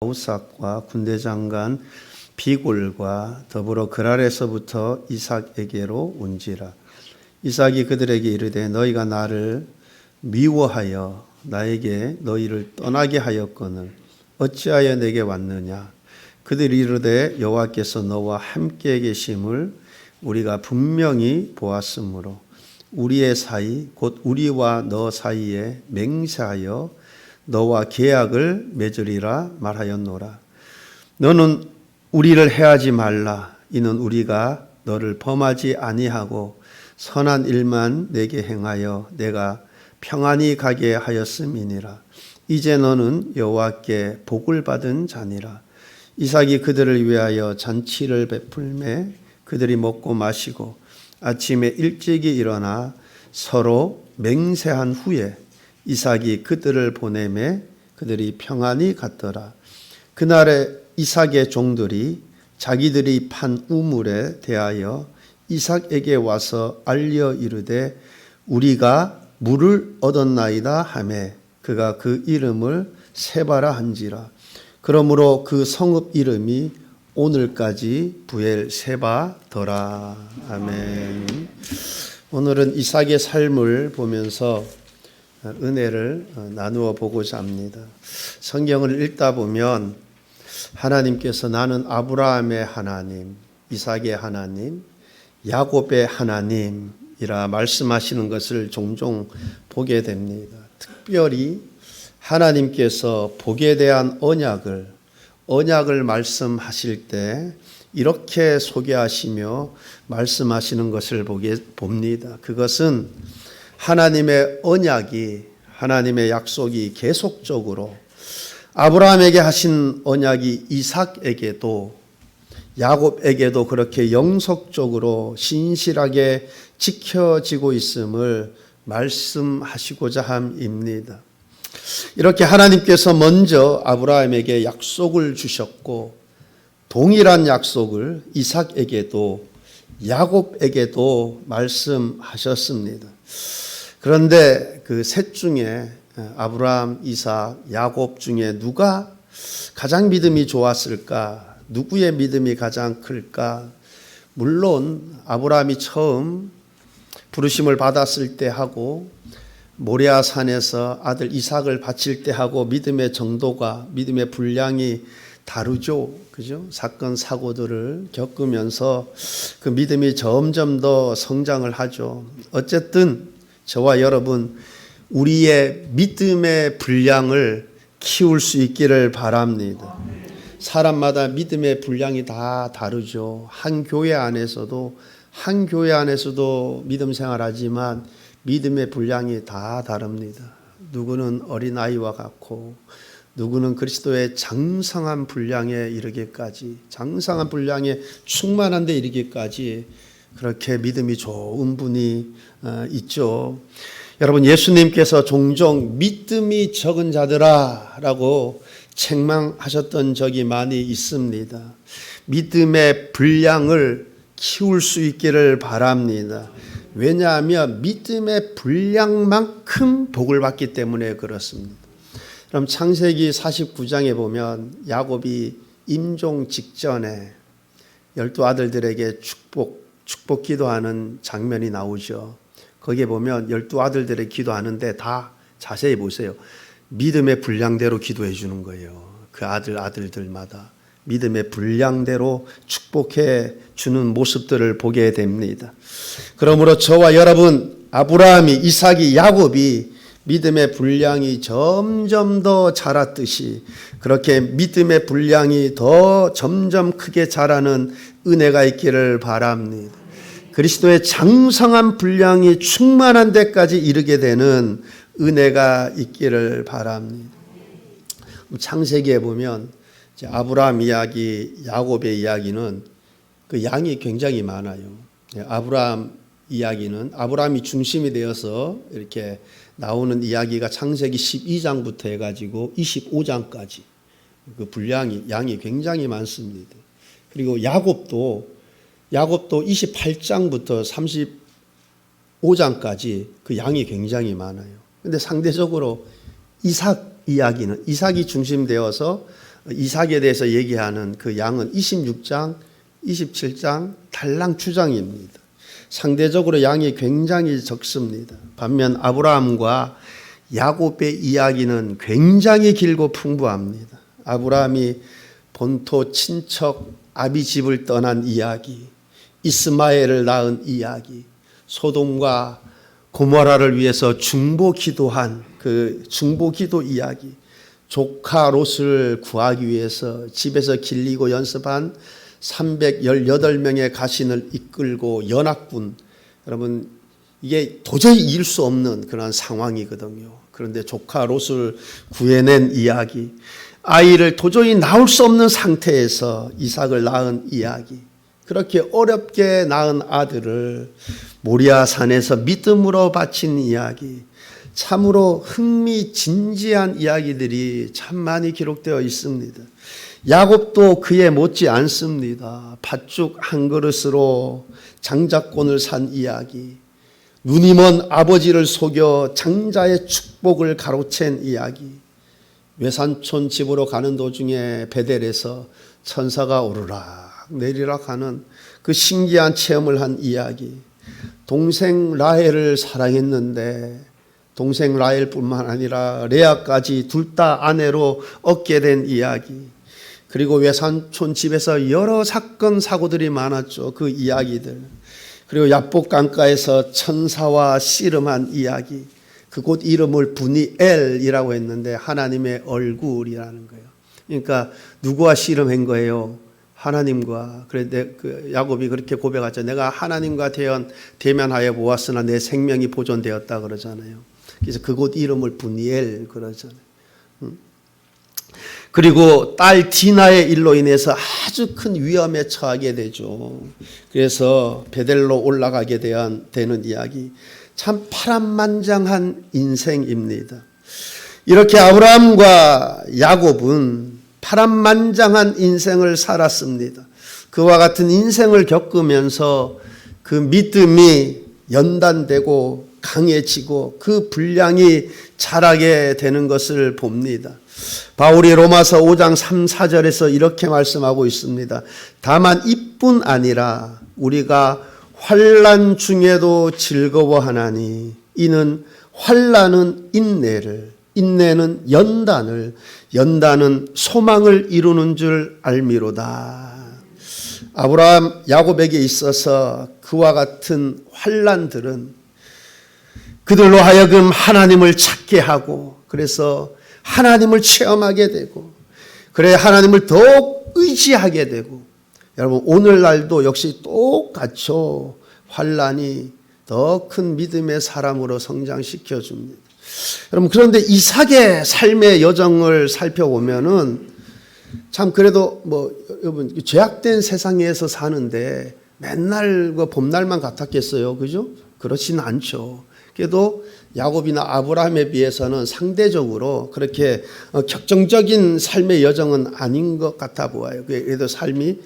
우삭과 군대장관 비골과 더불어 그랄에서부터 이삭에게로 온지라. 이삭이 그들에게 이르되 너희가 나를 미워하여 나에게 너희를 떠나게 하였거늘 어찌하여 내게 왔느냐. 그들이 이르되 여호와께서 너와 함께 계심을 우리가 분명히 보았으므로 우리의 사이 곧 우리와 너 사이에 맹세하여 너와 계약을 맺으리라 말하였노라. 너는 우리를 해하지 말라. 이는 우리가 너를 범하지 아니하고 선한 일만 내게 행하여 내가 평안히 가게 하였음이니라. 이제 너는 여호와께 복을 받은 자니라. 이삭이 그들을 위하여 잔치를 베풀매 그들이 먹고 마시고 아침에 일찍이 일어나 서로 맹세한 후에 이삭이 그들을 보내매 그들이 평안히 갔더라. 그날에 이삭의 종들이 자기들이 판 우물에 대하여 이삭에게 와서 알려 이르되 우리가 물을 얻었나이다 하매 그가 그 이름을 세바라 한지라. 그러므로 그 성읍 이름이 오늘까지 부엘세바더라. 아멘. 오늘은 이삭의 삶을 보면서 은혜를 나누어 보고자 합니다. 성경을 읽다 보면 하나님께서 나는 아브라함의 하나님, 이삭의 하나님, 야곱의 하나님이라 말씀하시는 것을 종종 보게 됩니다. 특별히 하나님께서 복에 대한 언약을 말씀하실 때 이렇게 소개하시며 말씀하시는 것을 봅니다. 그것은 하나님의 언약이, 하나님의 약속이 계속적으로 아브라함에게 하신 언약이 이삭에게도 야곱에게도 그렇게 영속적으로 신실하게 지켜지고 있음을 말씀하시고자 함입니다. 이렇게 하나님께서 먼저 아브라함에게 약속을 주셨고 동일한 약속을 이삭에게도 야곱에게도 말씀하셨습니다. 그런데 그 셋 중에 아브라함, 이삭, 야곱 중에 누가 가장 믿음이 좋았을까? 누구의 믿음이 가장 클까? 물론 아브라함이 처음 부르심을 받았을 때 하고 모리아 산에서 아들 이삭을 바칠 때 하고 믿음의 정도가, 믿음의 분량이 다르죠. 그죠? 사건, 사고들을 겪으면서 그 믿음이 점점 더 성장을 하죠. 어쨌든 저와 여러분, 우리의 믿음의 분량을 키울 수 있기를 바랍니다. 사람마다 믿음의 분량이 다 다르죠. 한 교회 안에서도 믿음 생활하지만 믿음의 분량이 다 다릅니다. 누구는 어린아이와 같고 누구는 그리스도의 장성한 분량에 이르기까지, 장성한 분량에 충만한 데 이르기까지 그렇게 믿음이 좋은 분이 있죠. 여러분, 예수님께서 종종 믿음이 적은 자들아 라고 책망하셨던 적이 많이 있습니다. 믿음의 분량을 키울 수 있기를 바랍니다. 왜냐하면 믿음의 분량만큼 복을 받기 때문에 그렇습니다. 그럼 창세기 49장에 보면 야곱이 임종 직전에 12아들들에게 축복 기도하는 장면이 나오죠. 거기에 보면 12아들들의 기도하는데 다 자세히 보세요. 믿음의 분량대로 기도해 주는 거예요. 그 아들들마다 믿음의 분량대로 축복해 주는 모습들을 보게 됩니다. 그러므로 저와 여러분, 아브라함이, 이삭이, 야곱이 믿음의 분량이 점점 더 자랐듯이 그렇게 믿음의 분량이 더 점점 크게 자라는 은혜가 있기를 바랍니다. 그리스도의 장성한 분량이 충만한 데까지 이르게 되는 은혜가 있기를 바랍니다. 창세기에 보면 아브라함 이야기, 야곱의 이야기는 그 양이 굉장히 많아요. 아브라함 이야기는 아브라함이 중심이 되어서 이렇게 나오는 이야기가 창세기 12장부터 해가지고 25장까지 그 분량이, 양이 굉장히 많습니다. 그리고 야곱도 28장부터 35장까지 그 양이 굉장히 많아요. 근데 상대적으로 이삭 이야기는, 이삭이 중심되어서 이삭에 대해서 얘기하는 그 양은 26장, 27장 달랑 주장입니다. 상대적으로 양이 굉장히 적습니다. 반면 아브라함과 야곱의 이야기는 굉장히 길고 풍부합니다. 아브라함이 본토 친척 아비 집을 떠난 이야기, 이스마엘을 낳은 이야기, 소돔과 고모라를 위해서 중보 기도한 그 중보 기도 이야기, 조카 롯을 구하기 위해서 집에서 길리고 연습한 318명의 가신을 이끌고 연합군, 여러분 이게 도저히 이길 수 없는 그런 상황이거든요. 그런데 조카 롯을 구해낸 이야기, 아이를 도저히 낳을 수 없는 상태에서 이삭을 낳은 이야기, 그렇게 어렵게 낳은 아들을 모리아 산에서 믿음으로 바친 이야기, 참으로 흥미진지한 이야기들이 참 많이 기록되어 있습니다. 야곱도 그에 못지 않습니다. 팥죽 한 그릇으로 장자권을 산 이야기, 눈이 먼 아버지를 속여 장자의 축복을 가로챈 이야기, 외산촌 집으로 가는 도중에 베델에서 천사가 오르락 내리락 하는 그 신기한 체험을 한 이야기, 동생 라헬을 사랑했는데 동생 라헬뿐만 아니라 레아까지 둘 다 아내로 얻게 된 이야기, 그리고 외산촌 집에서 여러 사건 사고들이 많았죠. 그 이야기들, 그리고 야복 강가에서 천사와 씨름한 이야기, 그곳 이름을 부니엘이라고 했는데 하나님의 얼굴이라는 거예요. 그러니까 누구와 씨름한 거예요? 하나님과. 그런데 그 야곱이 그렇게 고백하죠. 내가 하나님과 대면하여 보았으나 내 생명이 보존되었다 그러잖아요. 그래서 그곳 이름을 부니엘 그러잖아요. 그리고 딸 디나의 일로 인해서 아주 큰 위험에 처하게 되죠. 그래서 베델로 올라가게 되는 이야기, 참 파란만장한 인생입니다. 이렇게 아브라함과 야곱은 파란만장한 인생을 살았습니다. 그와 같은 인생을 겪으면서 그 믿음이 연단되고 강해지고 그 분량이 자라게 되는 것을 봅니다. 바울이 로마서 5장 3, 4절에서 이렇게 말씀하고 있습니다. 다만 이뿐 아니라 우리가 환난 중에도 즐거워하나니 이는 환난은 인내를, 인내는 연단을, 연단은 소망을 이루는 줄 알미로다. 아브라함, 야곱에게 있어서 그와 같은 환난들은 그들로 하여금 하나님을 찾게 하고, 그래서 하나님을 체험하게 되고, 그래 하나님을 더욱 의지하게 되고, 여러분 오늘날도 역시 똑같죠. 환난이 더 큰 믿음의 사람으로 성장시켜 줍니다. 여러분 그런데 이삭의 삶의 여정을 살펴보면은 참 그래도 여러분 죄악된 세상에서 사는데 맨날 그 봄날만 같았겠어요, 그죠? 그렇지는 않죠. 그래도 야곱이나 아브라함에 비해서는 상대적으로 그렇게 격정적인 삶의 여정은 아닌 것 같아 보여요. 그래도 삶이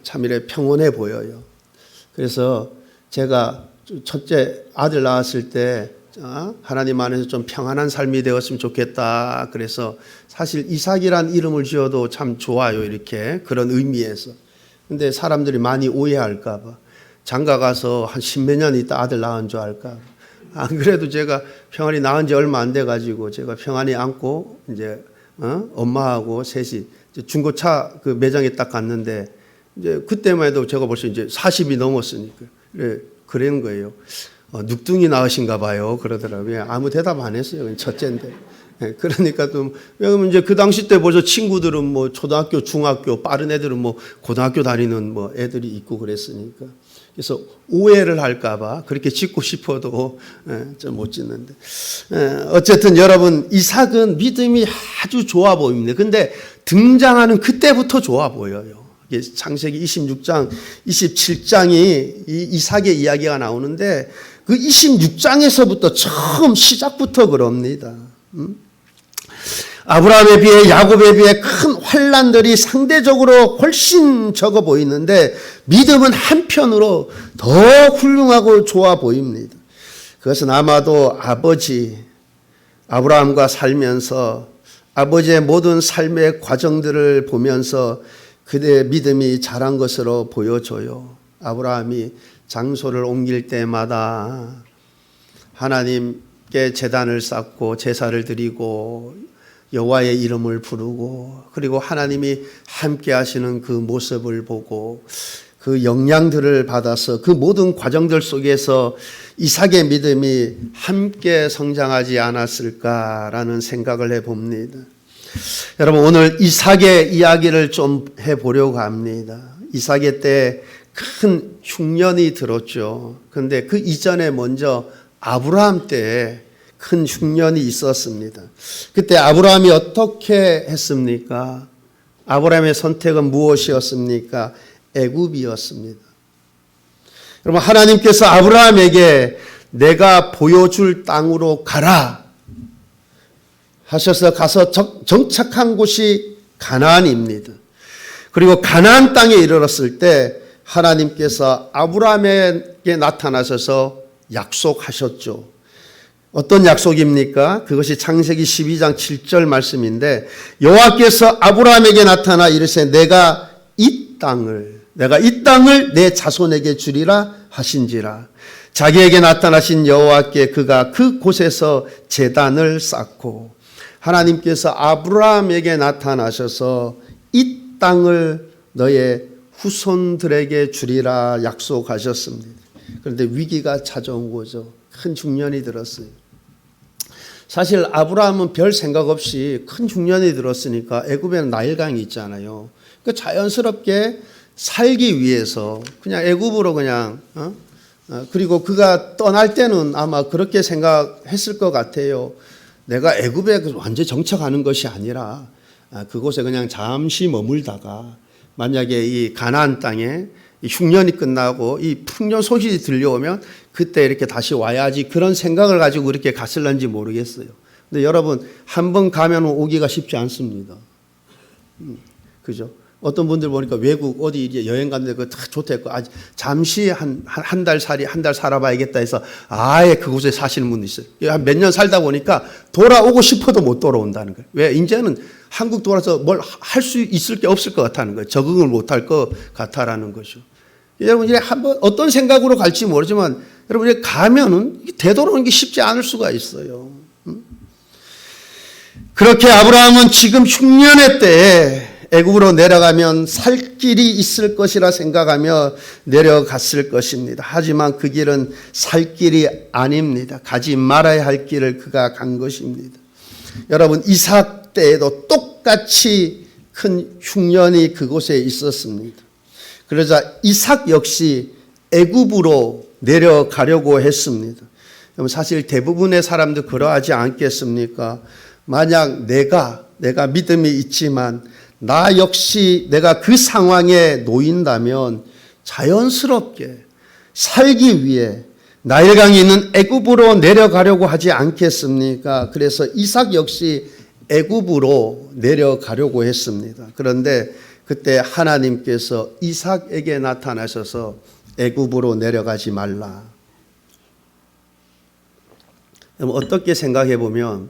참 이렇게 평온해 보여요. 그래서 제가 첫째 아들 낳았을 때 하나님 안에서 좀 평안한 삶이 되었으면 좋겠다. 그래서 사실 이삭이란 이름을 지어도 참 좋아요. 이렇게 그런 의미에서. 근데 사람들이 많이 오해할까 봐. 장가 가서 한 10몇 년 있다 아들 낳은 줄 알까 봐. 안 그래도 제가 평안히 낳은 지 얼마 안 돼 가지고 제가 평안히 안고 이제 엄마하고 셋이 중고차 그 매장에 딱 갔는데 이제 그때만 해도 제가 벌써 이제 40이 넘었으니까 그런 거예요. 늑둥이 낳으신가 봐요. 그러더라고요. 아무 대답 안 했어요. 첫째인데. 그러니까 또 왜냐면 이제 그 당시 때 벌써 친구들은 뭐 초등학교, 중학교, 빠른 애들은 뭐 고등학교 다니는 뭐 애들이 있고 그랬으니까. 그래서 오해를 할까봐 그렇게 짓고 싶어도 좀 못 짓는데. 어쨌든 여러분 이삭은 믿음이 아주 좋아 보입니다. 근데 등장하는 그때부터 좋아 보여요. 창세기 26장, 27장이 이삭의 이야기가 나오는데 그 26장에서부터 처음 시작부터 그럽니다. 아브라함에 비해 야곱에 비해 큰 환난들이 상대적으로 훨씬 적어 보이는데 믿음은 한편으로 더 훌륭하고 좋아 보입니다. 그것은 아마도 아버지 아브라함과 살면서 아버지의 모든 삶의 과정들을 보면서 그대의 믿음이 자란 것으로 보여줘요. 아브라함이 장소를 옮길 때마다 하나님께 제단을 쌓고 제사를 드리고 여호와의 이름을 부르고 그리고 하나님이 함께 하시는 그 모습을 보고 그 영향들을 받아서 그 모든 과정들 속에서 이삭의 믿음이 함께 성장하지 않았을까라는 생각을 해봅니다. 여러분, 오늘 이삭의 이야기를 좀 해보려고 합니다. 이삭의 때 큰 흉년이 들었죠. 그런데 그 이전에 먼저 아브라함 때에 큰 흉년이 있었습니다. 그때 아브라함이 어떻게 했습니까? 아브라함의 선택은 무엇이었습니까? 애굽이었습니다. 여러분, 하나님께서 아브라함에게 내가 보여줄 땅으로 가라 하셔서 가서 정착한 곳이 가나안입니다. 그리고 가나안 땅에 이르렀을 때 하나님께서 아브라함에게 나타나셔서 약속하셨죠. 어떤 약속입니까? 그것이 창세기 12장 7절 말씀인데 여호와께서 아브라함에게 나타나 이르시되 내가 이 땅을 내 자손에게 주리라 하신지라. 자기에게 나타나신 여호와께 그가 그 곳에서 제단을 쌓고 하나님께서 아브라함에게 나타나셔서 이 땅을 너의 후손들에게 주리라 약속하셨습니다. 그런데 위기가 찾아온 거죠. 큰 흉년이 들었어요. 사실 아브라함은 별 생각 없이 큰 흉년이 들었으니까 애굽에는 나일강이 있잖아요. 그러니까 자연스럽게 살기 위해서 그냥 애굽으로 그냥 그리고 그가 떠날 때는 아마 그렇게 생각했을 것 같아요. 내가 애굽에 완전 정착하는 것이 아니라 그곳에 그냥 잠시 머물다가 만약에 이 가나안 땅에 이 흉년이 끝나고 이 풍년 소식이 들려오면 그때 이렇게 다시 와야지 그런 생각을 가지고 그렇게 갔을런지 모르겠어요. 근데 여러분 한 번 가면 오기가 쉽지 않습니다. 그죠? 어떤 분들 보니까 외국 어디 이제 여행 갔는데 그거 다 좋다고 잠시 한 달 살아봐야겠다 해서 아예 그곳에 사시는 분도 있어요. 한 몇 년 살다 보니까 돌아오고 싶어도 못 돌아온다는 거예요. 왜? 이제는 한국 돌아서 뭘 할 수 있을 게 없을 것 같다는 거예요. 적응을 못할 것 같다라는 거죠. 여러분 이제 한번 어떤 생각으로 갈지 모르지만 여러분 이제 가면은 되돌아오는 게 쉽지 않을 수가 있어요. 그렇게 아브라함은 지금 흉년의 때에 애굽으로 내려가면 살 길이 있을 것이라 생각하며 내려갔을 것입니다. 하지만 그 길은 살 길이 아닙니다. 가지 말아야 할 길을 그가 간 것입니다. 여러분 이삭 때에도 똑같이 큰 흉년이 그곳에 있었습니다. 그러자 이삭 역시 애굽으로 내려가려고 했습니다. 사실 대부분의 사람도 그러하지 않겠습니까? 만약 내가 믿음이 있지만 나 역시 내가 그 상황에 놓인다면 자연스럽게 살기 위해 나일강이 있는 애굽으로 내려가려고 하지 않겠습니까? 그래서 이삭 역시 애굽으로 내려가려고 했습니다. 그런데 그때 하나님께서 이삭에게 나타나셔서 애굽으로 내려가지 말라. 어떻게 생각해 보면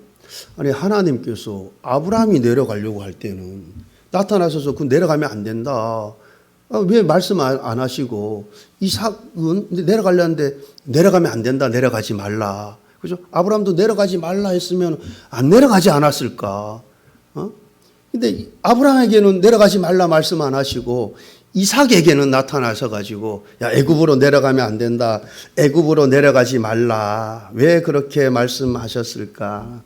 아니 하나님께서 아브라함이 내려가려고 할 때는 나타나셔서 그 내려가면 안 된다. 왜 말씀 안 하시고 이삭은 내려가려는데 내려가면 안 된다. 내려가지 말라. 그죠? 아브라함도 내려가지 말라 했으면 안 내려가지 않았을까? 근데 아브라함에게는 내려가지 말라 말씀 안 하시고 이삭에게는 나타나셔 가지고 야 애굽으로 내려가면 안 된다. 애굽으로 내려가지 말라. 왜 그렇게 말씀하셨을까?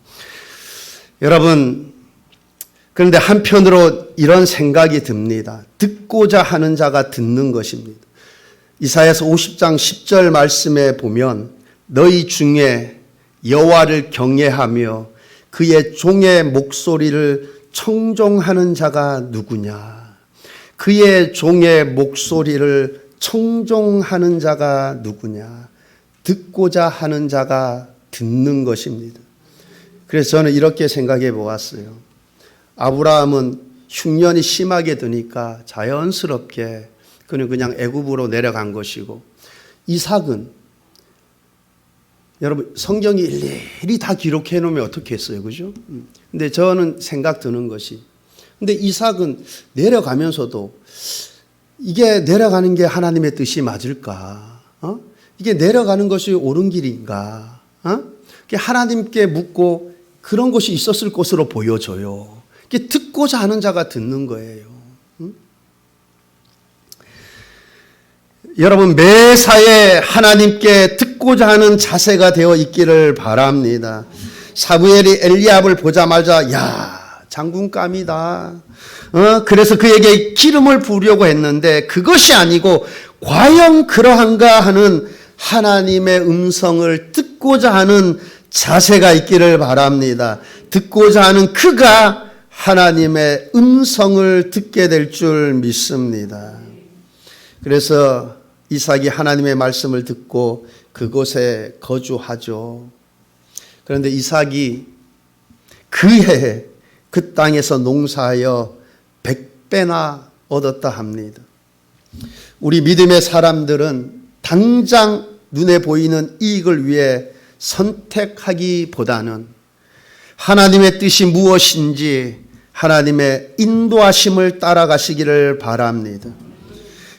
여러분 그런데 한편으로 이런 생각이 듭니다. 듣고자 하는 자가 듣는 것입니다. 이사야서 50장 10절 말씀에 보면 너희 중에 여호와를 경외하며 그의 종의 목소리를 청종하는 자가 누구냐? 그의 종의 목소리를 청종하는 자가 누구냐? 듣고자 하는 자가 듣는 것입니다. 그래서 저는 이렇게 생각해 보았어요. 아브라함은 흉년이 심하게 드니까 자연스럽게 그는 그냥 애굽으로 내려간 것이고 이삭은 여러분 성경이 일일이 다 기록해 놓으면 어떻겠어요, 그죠? 근데 저는 생각 드는 것이, 근데 이삭은 내려가면서도 이게 내려가는 게 하나님의 뜻이 맞을까? 이게 내려가는 것이 옳은 길인가? 하나님께 묻고 그런 것이 있었을 것으로 보여져요. 이게 듣고자 하는 자가 듣는 거예요. 여러분 매사에 하나님께 듣고자 하는 자세가 되어 있기를 바랍니다. 사무엘이 엘리압을 보자마자 야, 장군감이다. 그래서 그에게 기름을 부으려고 했는데 그것이 아니고 과연 그러한가 하는 하나님의 음성을 듣고자 하는 자세가 있기를 바랍니다. 듣고자 하는 그가 하나님의 음성을 듣게 될 줄 믿습니다. 그래서 이삭이 하나님의 말씀을 듣고 그곳에 거주하죠. 그런데 이삭이 그 해에 그 땅에서 농사하여 100배나 얻었다 합니다. 우리 믿음의 사람들은 당장 눈에 보이는 이익을 위해 선택하기보다는 하나님의 뜻이 무엇인지 하나님의 인도하심을 따라가시기를 바랍니다.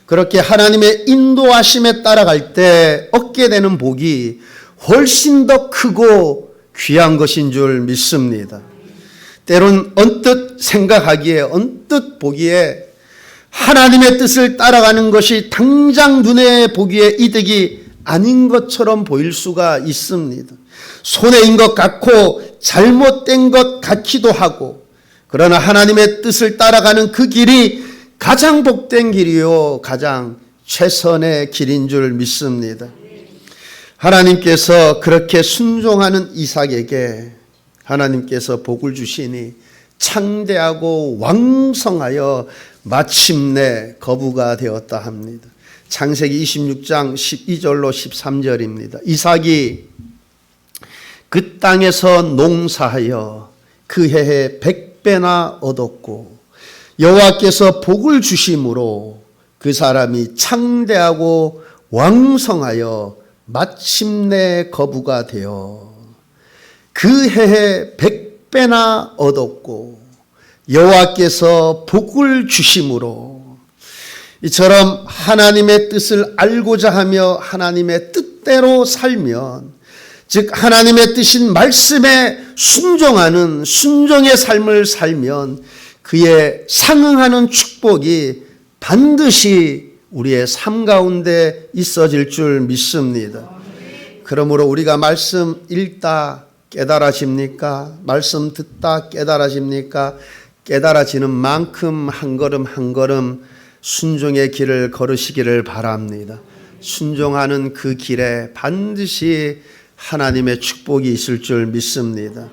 그렇게 하나님의 인도하심에 따라갈 때 얻게 되는 복이 훨씬 더 크고 귀한 것인 줄 믿습니다. 때론 언뜻 생각하기에, 언뜻 보기에 하나님의 뜻을 따라가는 것이 당장 눈에 보기에 이득이 아닌 것처럼 보일 수가 있습니다. 손해인 것 같고 잘못된 것 같기도 하고, 그러나 하나님의 뜻을 따라가는 그 길이 가장 복된 길이요, 가장 최선의 길인 줄 믿습니다. 하나님께서 그렇게 순종하는 이삭에게 하나님께서 복을 주시니 창대하고 왕성하여 마침내 거부가 되었다 합니다. 창세기 26장 12절로 13절입니다. 이삭이 그 땅에서 농사하여 그 해에 100배나 얻었고 여호와께서 복을 주심으로 그 사람이 창대하고 왕성하여 마침내 거부가 되어 그 해에 100배나 얻었고 여호와께서 복을 주심으로, 이처럼 하나님의 뜻을 알고자 하며 하나님의 뜻대로 살면, 즉 하나님의 뜻인 말씀에 순종하는 순종의 삶을 살면 그의 상응하는 축복이 반드시 우리의 삶 가운데 있어질 줄 믿습니다. 그러므로 우리가 말씀 읽다 깨달아집니까? 말씀 듣다 깨달아집니까? 깨달아지는 만큼 한 걸음 한 걸음 순종의 길을 걸으시기를 바랍니다. 순종하는 그 길에 반드시 하나님의 축복이 있을 줄 믿습니다.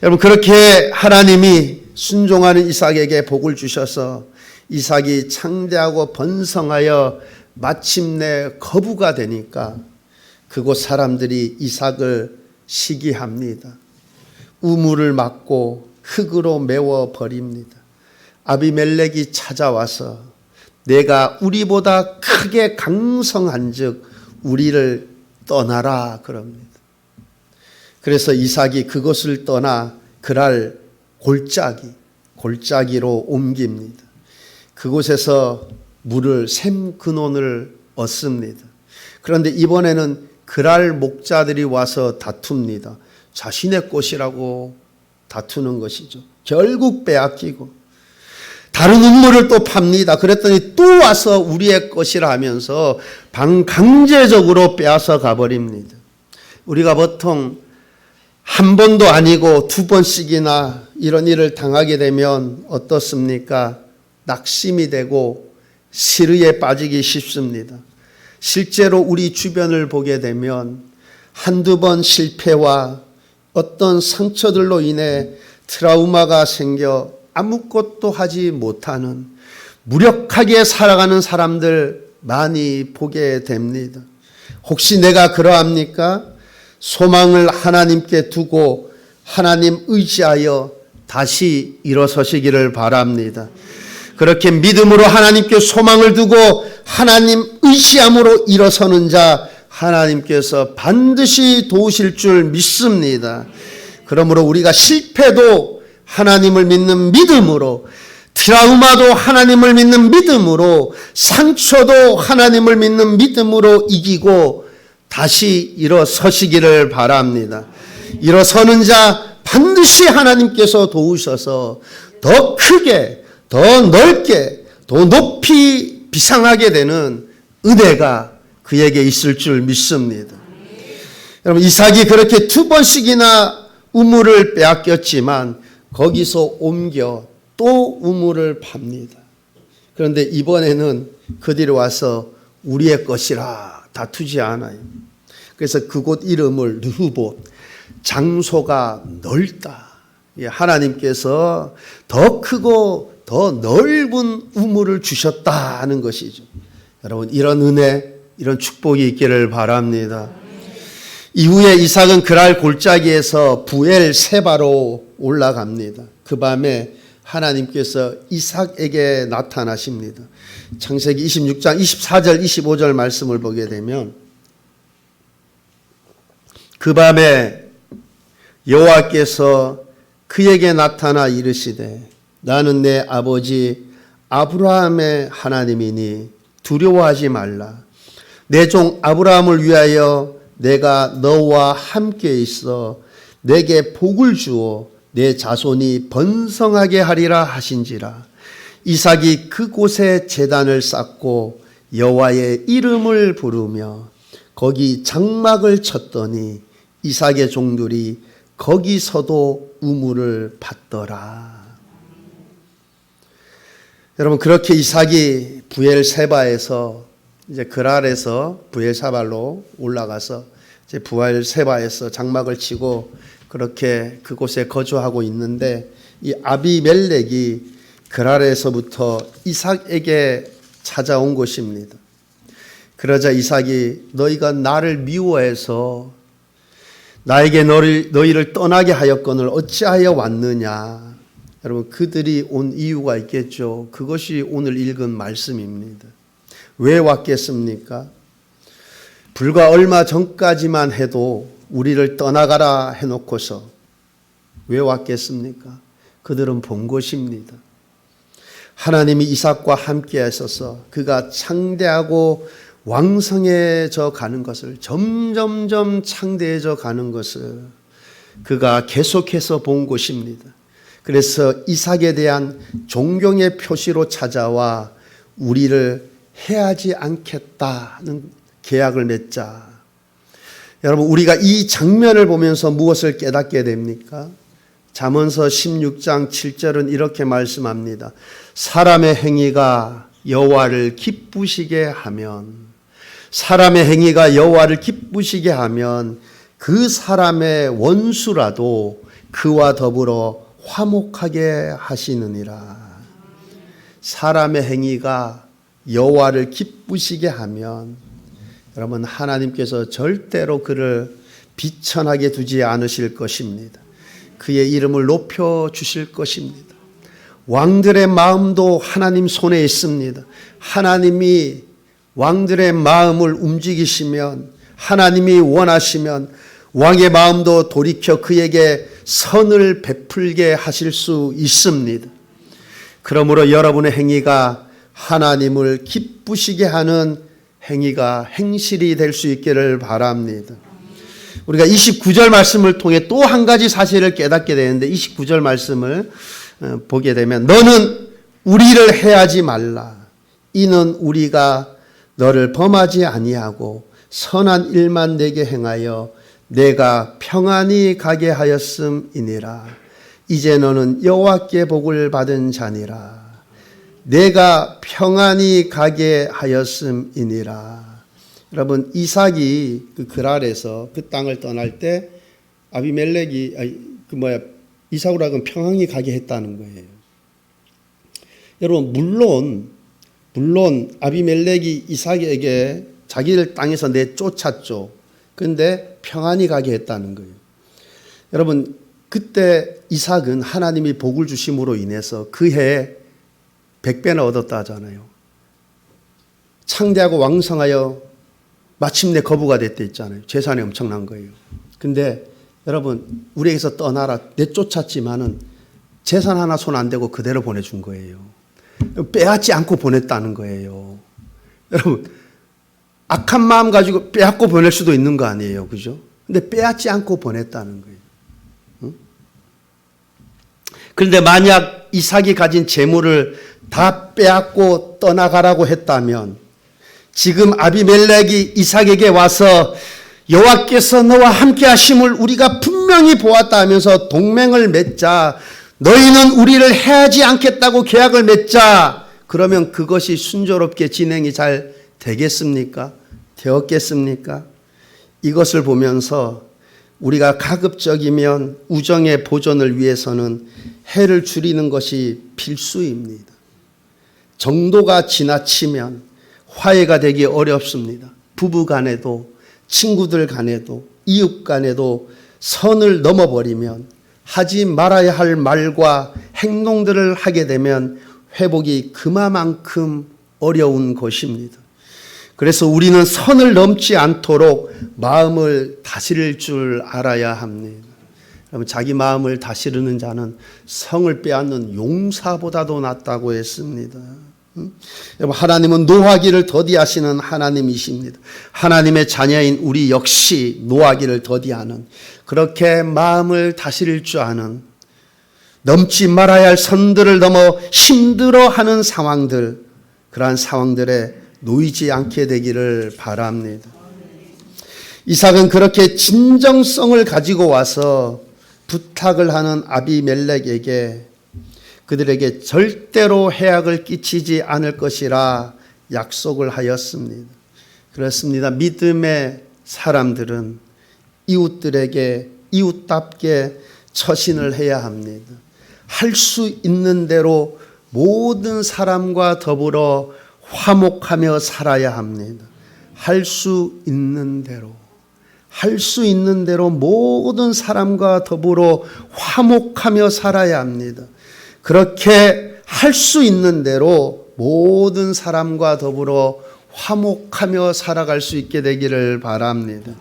여러분, 그렇게 하나님이 순종하는 이삭에게 복을 주셔서 이삭이 창대하고 번성하여 마침내 거부가 되니까 그곳 사람들이 이삭을 시기합니다. 우물을 막고 흙으로 메워 버립니다. 아비멜렉이 찾아와서 내가 우리보다 크게 강성한즉 우리를 떠나라 그럽니다. 그래서 이삭이 그것을 떠나 그랄 골짜기로 옮깁니다. 그곳에서 물을 샘 근원을 얻습니다. 그런데 이번에는 그랄 목자들이 와서 다툽니다. 자신의 것이라고 다투는 것이죠. 결국 빼앗기고 다른 우물을 또 팝니다. 그랬더니 또 와서 우리의 것이라 하면서 강제적으로 빼앗아 가버립니다. 우리가 보통 한 번도 아니고 두 번씩이나 이런 일을 당하게 되면 어떻습니까? 낙심이 되고 시르에 빠지기 쉽습니다. 실제로 우리 주변을 보게 되면 한두 번 실패와 어떤 상처들로 인해 트라우마가 생겨 아무것도 하지 못하는 무력하게 살아가는 사람들 많이 보게 됩니다. 혹시 내가 그러합니까? 소망을 하나님께 두고 하나님 의지하여 다시 일어서시기를 바랍니다. 그렇게 믿음으로 하나님께 소망을 두고 하나님 의지함으로 일어서는 자 하나님께서 반드시 도우실 줄 믿습니다. 그러므로 우리가 실패도 하나님을 믿는 믿음으로, 트라우마도 하나님을 믿는 믿음으로, 상처도 하나님을 믿는 믿음으로 이기고 다시 일어서시기를 바랍니다. 일어서는 자 반드시 하나님께서 도우셔서 더 크게, 더 넓게, 더 높이 비상하게 되는 은혜가 그에게 있을 줄 믿습니다. 여러분, 이삭이 그렇게 2번씩이나 우물을 빼앗겼지만 거기서 옮겨 또 우물을 팝니다. 그런데 이번에는 그 뒤로 와서 우리의 것이라 다투지 않아요. 그래서 그곳 이름을 르흐봇, 장소가 넓다. 하나님께서 더 크고 더 넓은 우물을 주셨다는 것이죠. 여러분, 이런 은혜, 이런 축복이 있기를 바랍니다. 이후에 이삭은 그랄 골짜기에서 부엘세바로 올라갑니다. 그 밤에 하나님께서 이삭에게 나타나십니다. 창세기 26장 24절 25절 말씀을 보게 되면, 그 밤에 여호와께서 그에게 나타나 이르시되 나는 내 아버지 아브라함의 하나님이니 두려워하지 말라. 내 종 아브라함을 위하여 내가 너와 함께 있어 내게 복을 주어 내 자손이 번성하게 하리라 하신지라. 이삭이 그곳에 제단을 쌓고 여호와의 이름을 부르며 거기 장막을 쳤더니 이삭의 종들이 거기서도 우물을 팠더라. 여러분, 그렇게 이삭이 부엘세바에서 이제 그랄에서 부엘세바로 올라가서 이제 부엘세바에서 장막을 치고 그렇게 그곳에 거주하고 있는데, 이 아비멜렉이 그랄에서부터 이삭에게 찾아온 것입니다. 그러자 이삭이 너희가 나를 미워해서 나에게 너희를 떠나게 하였거늘 어찌하여 왔느냐. 여러분, 그들이 온 이유가 있겠죠. 그것이 오늘 읽은 말씀입니다. 왜 왔겠습니까? 불과 얼마 전까지만 해도 우리를 떠나가라 해놓고서 왜 왔겠습니까? 그들은 본 것입니다. 하나님이 이삭과 함께 하셔서 그가 창대하고 왕성해져 가는 것을, 점점점 창대해져 가는 것을 그가 계속해서 본 것입니다. 그래서 이삭에 대한 존경의 표시로 찾아와 우리를 해하지 않겠다는 계약을 맺자. 여러분, 우리가 이 장면을 보면서 무엇을 깨닫게 됩니까? 잠언서 16장 7절은 이렇게 말씀합니다. 사람의 행위가 여호와를 기쁘시게 하면, 사람의 행위가 여호와를 기쁘시게 하면 그 사람의 원수라도 그와 더불어 화목하게 하시느니라. 사람의 행위가 여호와를 기쁘시게 하면 여러분, 하나님께서 절대로 그를 비천하게 두지 않으실 것입니다. 그의 이름을 높여 주실 것입니다. 왕들의 마음도 하나님 손에 있습니다. 하나님이 왕들의 마음을 움직이시면, 하나님이 원하시면 왕의 마음도 돌이켜 그에게 선을 베풀게 하실 수 있습니다. 그러므로 여러분의 행위가 하나님을 기쁘시게 하는 행위가 행실이 될 수 있기를 바랍니다. 우리가 29절 말씀을 통해 또 한 가지 사실을 깨닫게 되는데, 29절 말씀을 보게 되면 너는 우리를 해하지 말라. 이는 우리가 너를 범하지 아니하고 선한 일만 내게 행하여 내가 평안히 가게 하였음이니라. 이제 너는 여호와께 복을 받은 자니라. 내가 평안히 가게 하였음이니라. 여러분, 이삭이 그 그랄에서 그 땅을 떠날 때 아비멜렉이 이삭으로 하여금 평안히 가게 했다는 거예요. 여러분, 물론 아비멜렉이 이삭에게 자기들 땅에서 내쫓았죠. 그런데 평안히 가게 했다는 거예요. 여러분, 그때 이삭은 하나님이 복을 주심으로 인해서 그 해에 100배나 얻었다 하잖아요. 창대하고 왕성하여 마침내 거부가 됐다 했잖아요. 재산이 엄청난 거예요. 근데 여러분, 우리에게서 떠나라 내쫓았지만은 재산 하나 손 안 대고 그대로 보내준 거예요. 빼앗지 않고 보냈다는 거예요. 여러분, 악한 마음 가지고 빼앗고 보낼 수도 있는 거 아니에요. 그죠? 근데 빼앗지 않고 보냈다는 거예요. 응? 그런데 만약 이삭이 가진 재물을 다 빼앗고 떠나가라고 했다면 지금 아비멜렉이 이삭에게 와서 여호와께서 너와 함께 하심을 우리가 분명히 보았다 하면서 동맹을 맺자, 너희는 우리를 해하지 않겠다고 계약을 맺자, 그러면 그것이 순조롭게 진행이 잘 되겠습니까? 되었겠습니까? 이것을 보면서 우리가 가급적이면 우정의 보존을 위해서는 해를 줄이는 것이 필수입니다. 정도가 지나치면 화해가 되기 어렵습니다. 부부 간에도, 친구들 간에도, 이웃 간에도 선을 넘어버리면, 하지 말아야 할 말과 행동들을 하게 되면 회복이 그만큼 어려운 것입니다. 그래서 우리는 선을 넘지 않도록 마음을 다스릴 줄 알아야 합니다. 여러분, 자기 마음을 다스리는 자는 성을 빼앗는 용사보다도 낫다고 했습니다. 여러분, 하나님은 노하기를 더디하시는 하나님이십니다. 하나님의 자녀인 우리 역시 노하기를 더디하는, 그렇게 마음을 다스릴 줄 아는, 넘지 말아야 할 선들을 넘어 힘들어하는 상황들, 그러한 상황들에 놓이지 않게 되기를 바랍니다. 이삭은 그렇게 진정성을 가지고 와서 부탁을 하는 아비멜렉에게 그들에게 절대로 해악을 끼치지 않을 것이라 약속을 하였습니다. 그렇습니다. 믿음의 사람들은 이웃들에게 이웃답게 처신을 해야 합니다. 할 수 있는 대로 모든 사람과 더불어 화목하며 살아야 합니다. 할 수 있는 대로, 할 수 있는 대로 모든 사람과 더불어 화목하며 살아야 합니다. 그렇게 할 수 있는 대로 모든 사람과 더불어 화목하며 살아갈 수 있게 되기를 바랍니다.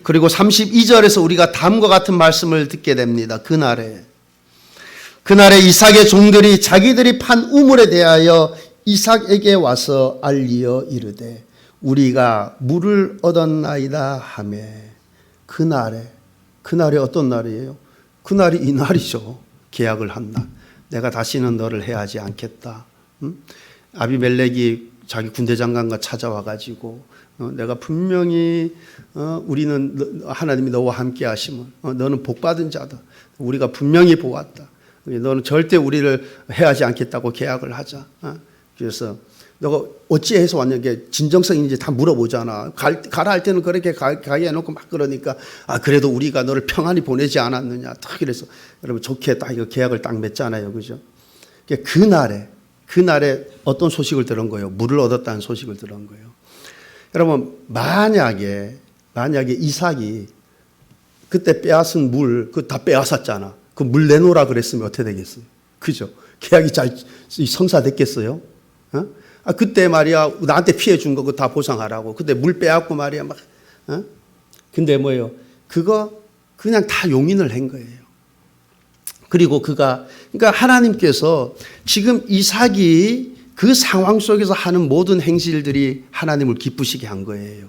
그리고 32절에서 우리가 다음과 같은 말씀을 듣게 됩니다. 그날에 이삭의 종들이 자기들이 판 우물에 대하여 이삭에게 와서 알리어 이르되 우리가 물을 얻었나이다 하매, 그날에 어떤 날이에요? 그날이 이 날이죠. 계약을 한 날. 내가 다시는 너를 해하지 않겠다. 아비멜렉이 자기 군대 장관과 찾아와 가지고 내가 분명히 우리는 하나님이 너와 함께 하심을, 너는 복받은 자다. 우리가 분명히 보았다. 너는 절대 우리를 해하지 않겠다고 계약을 하자. 그래서 너가 어찌해서 왔냐게 진정성인지 다 물어보잖아. 가라 할 때는 그렇게 가게 해놓고 막 그러니까, 그래도 우리가 너를 평안히 보내지 않았느냐. 딱 그래서 여러분 좋게 딱 이거 계약을 딱 맺잖아요. 그죠? 그날에 어떤 소식을 들은 거예요? 물을 얻었다는 소식을 들은 거예요. 여러분, 만약에 이삭이 그때 빼앗은 물, 그 다 빼앗았잖아. 그 물 내놓으라 그랬으면 어떻게 되겠어요? 그죠? 계약이 잘 성사됐겠어요? 그때 말이야, 나한테 피해 준 거 그거 다 보상하라고. 그때 물 빼앗고 말이야, 막. 근데 뭐예요? 그거 그냥 다 용인을 한 거예요. 그리고 그러니까 하나님께서 지금 이삭이 그 상황 속에서 하는 모든 행실들이 하나님을 기쁘시게 한 거예요.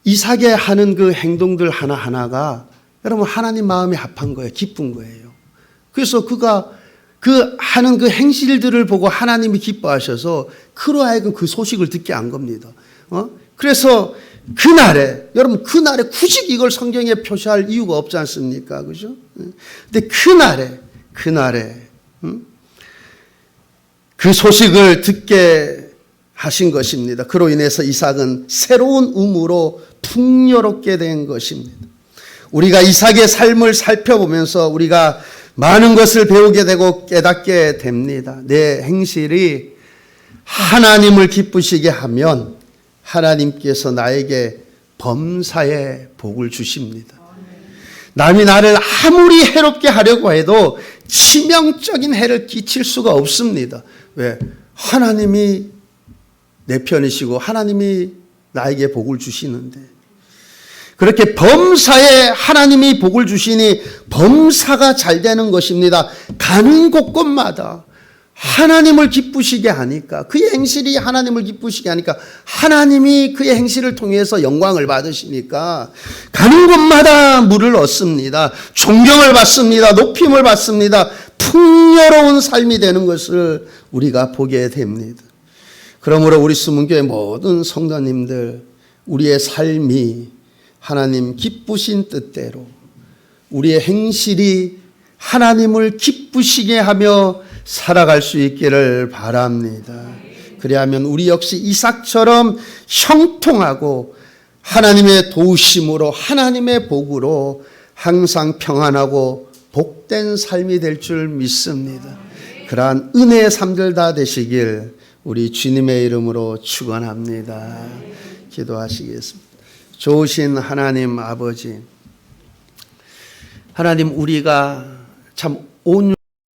이삭이 하는 그 행동들 하나하나가 여러분 하나님 마음에 합한 거예요. 기쁜 거예요. 그래서 그가 그 하는 그 행실들을 보고 하나님이 기뻐하셔서 그로 하여금 그 소식을 듣게 한 겁니다. 그래서 그날에 굳이 이걸 성경에 표시할 이유가 없지 않습니까? 그죠? 근데 그날에 그 소식을 듣게 하신 것입니다. 그로 인해서 이삭은 새로운 우무로 풍요롭게 된 것입니다. 우리가 이삭의 삶을 살펴보면서 우리가 많은 것을 배우게 되고 깨닫게 됩니다. 내 행실이 하나님을 기쁘시게 하면 하나님께서 나에게 범사의 복을 주십니다. 남이 나를 아무리 해롭게 하려고 해도 치명적인 해를 끼칠 수가 없습니다. 왜? 하나님이 내 편이시고 하나님이 나에게 복을 주시는데 그렇게 범사에 하나님이 복을 주시니 범사가 잘 되는 것입니다. 가는 곳곳마다 하나님을 기쁘시게 하니까 그의 행실이 하나님을 기쁘시게 하니까 하나님이 그의 행실을 통해서 영광을 받으시니까 가는 곳마다 물을 얻습니다. 존경을 받습니다. 높임을 받습니다. 풍요로운 삶이 되는 것을 우리가 보게 됩니다. 그러므로 우리 수문교회 모든 성도님들 우리의 삶이 하나님 기쁘신 뜻대로 우리의 행실이 하나님을 기쁘시게 하며 살아갈 수 있기를 바랍니다. 그리하면 우리 역시 이삭처럼 형통하고 하나님의 도우심으로 하나님의 복으로 항상 평안하고 복된 삶이 될 줄 믿습니다. 그러한 은혜의 삶들 다 되시길 우리 주님의 이름으로 축원합니다. 기도하시겠습니다. 좋으신 하나님 아버지, 하나님 우리가 참 온유한